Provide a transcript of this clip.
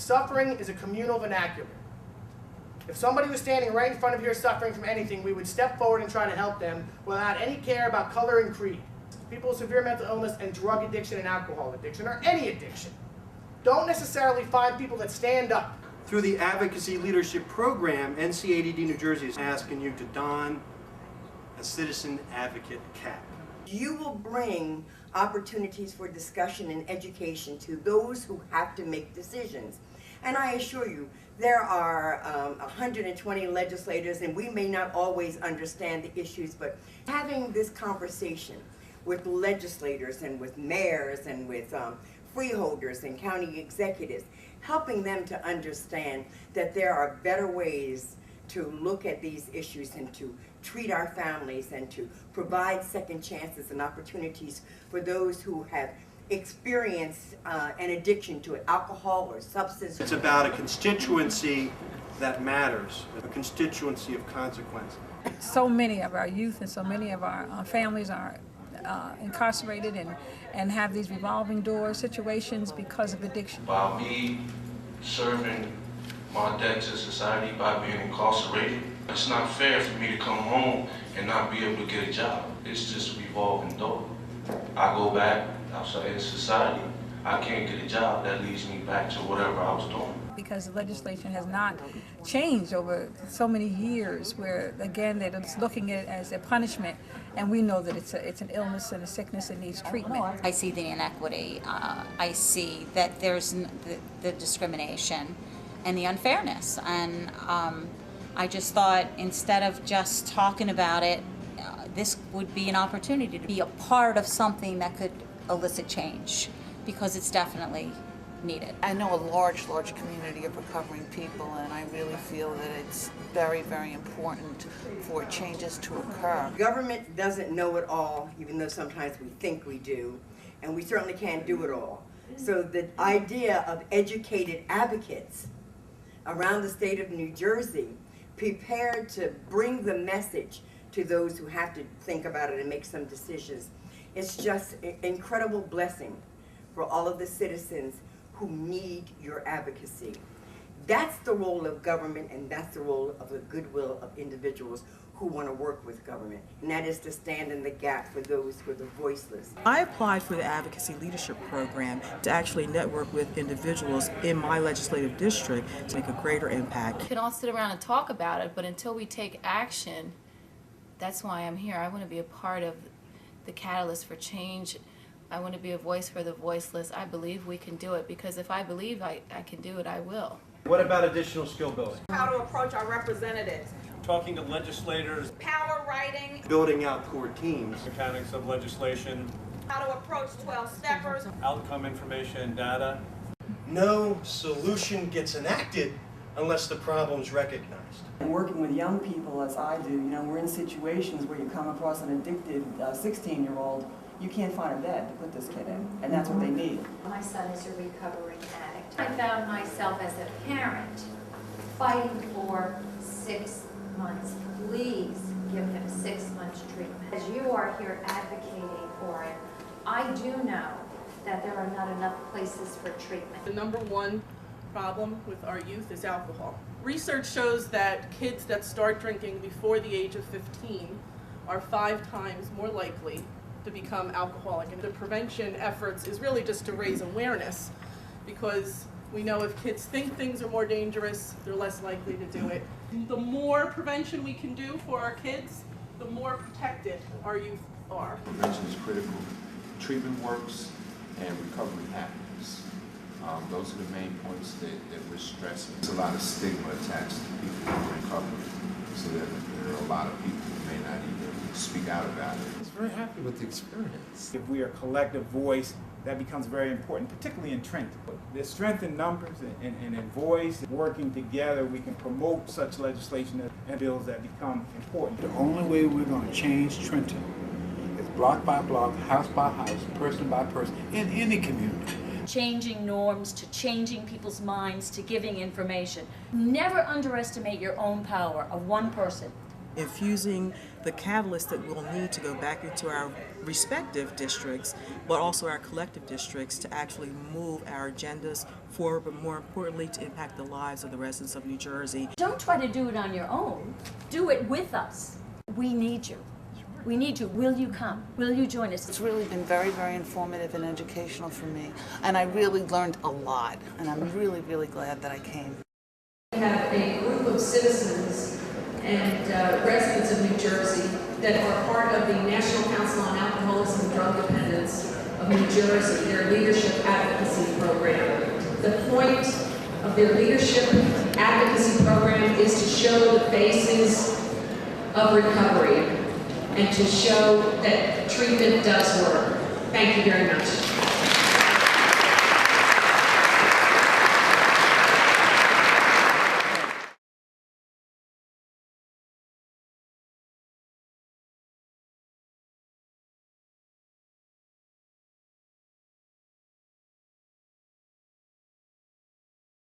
Suffering is a communal vernacular. If somebody was standing right in front of you suffering from anything, we would step forward and try to help them without any care about color and creed. People with severe mental illness and drug addiction and alcohol addiction, or any addiction, don't necessarily find people that stand up. Through the Advocacy Leadership Program, NCADD New Jersey is asking you to don a citizen advocate cap. You will bring opportunities for discussion and education to those who have to make decisions. And I assure you, there are 120 legislators, and we may not always understand the issues, but having this conversation with legislators and with mayors and with freeholders and county executives, helping them to understand that there are better ways to look at these issues and to treat our families and to provide second chances and opportunities for those who have experienced an addiction to alcohol or substance. It's about a constituency that matters, a constituency of consequence. So many of our youth and so many of our families are incarcerated and have these revolving door situations because of addiction. By me serving my debt to society by being incarcerated, it's not fair for me to come home and not be able to get a job. It's just a revolving door. I go back outside in society, I can't get a job, that leads me back to whatever I was doing. Because the legislation has not changed over so many years, where again they're just looking at it as a punishment, and we know that it's an illness and a sickness that needs treatment. I see the inequity. I see that there's the discrimination and the unfairness, and I just thought instead of just talking about it, this would be an opportunity to be a part of something that could elicit change, because it's definitely needed. I know a large community of recovering people, and I really feel that it's very, very important for changes to occur. Government doesn't know it all, even though sometimes we think we do, and we certainly can't do it all. So the idea of educated advocates around the state of New Jersey prepared to bring the message to those who have to think about it and make some decisions, it's just an incredible blessing for all of the citizens who need your advocacy. That's the role of government, and that's the role of the goodwill of individuals who want to work with government, and that is to stand in the gap for those who are the voiceless. I applied for the Advocacy Leadership Program to actually network with individuals in my legislative district to make a greater impact. We can all sit around and talk about it, but until we take action, that's why I'm here. I want to be a part of the catalyst for change. I want to be a voice for the voiceless. I believe we can do it, because if I believe I can do it, I will. What about additional skill building? How to approach our representatives. Talking to legislators. Power writing. Building out core teams. Mechanics of legislation. How to approach 12-steppers. Outcome information and data. No solution gets enacted unless the problem's recognized. And working with young people as I do, we're in situations where you come across an addicted 16-year-old, you can't find a bed to put this kid in, and that's what they need. My son is a recovering addict. I found myself as a parent fighting for 6 months. Please give him 6 months treatment. As you are here advocating for it, I do know that there are not enough places for treatment. The number one problem with our youth is alcohol. Research shows that kids that start drinking before the age of 15 are 5 times more likely to become alcoholic. And the prevention efforts is really just to raise awareness, because we know if kids think things are more dangerous, they're less likely to do it. The more prevention we can do for our kids, the more protected our youth are. Prevention is critical. Treatment works and recovery happens. Those are the main points that we're stressing. There's a lot of stigma attached to people in recovery, so that there are a lot of people who may not even speak out about it. I was very happy with the experience. If we are a collective voice, that becomes very important, particularly in Trenton. There's strength in numbers and in voice. Working together, we can promote such legislation and bills that become important. The only way we're going to change Trenton is block by block, house by house, person by person, in any community. Changing norms, to changing people's minds, to giving information. Never underestimate your own power of one person infusing the catalyst that we'll need to go back into our respective districts, but also our collective districts, to actually move our agendas forward, but more importantly, to impact the lives of the residents of New Jersey. Don't try to do it on your own. Do it with us. We need you. We need you. Will you come? Will you join us? It's really been very, very informative and educational for me. And I really learned a lot. And I'm really, really glad that I came. We have a group of citizens and residents of New Jersey that are part of the National Council on Alcoholism and Drug Dependence of New Jersey, their Leadership Advocacy Program. The point of their Leadership Advocacy Program is to show the faces of recovery and to show that treatment does work. Thank you very much.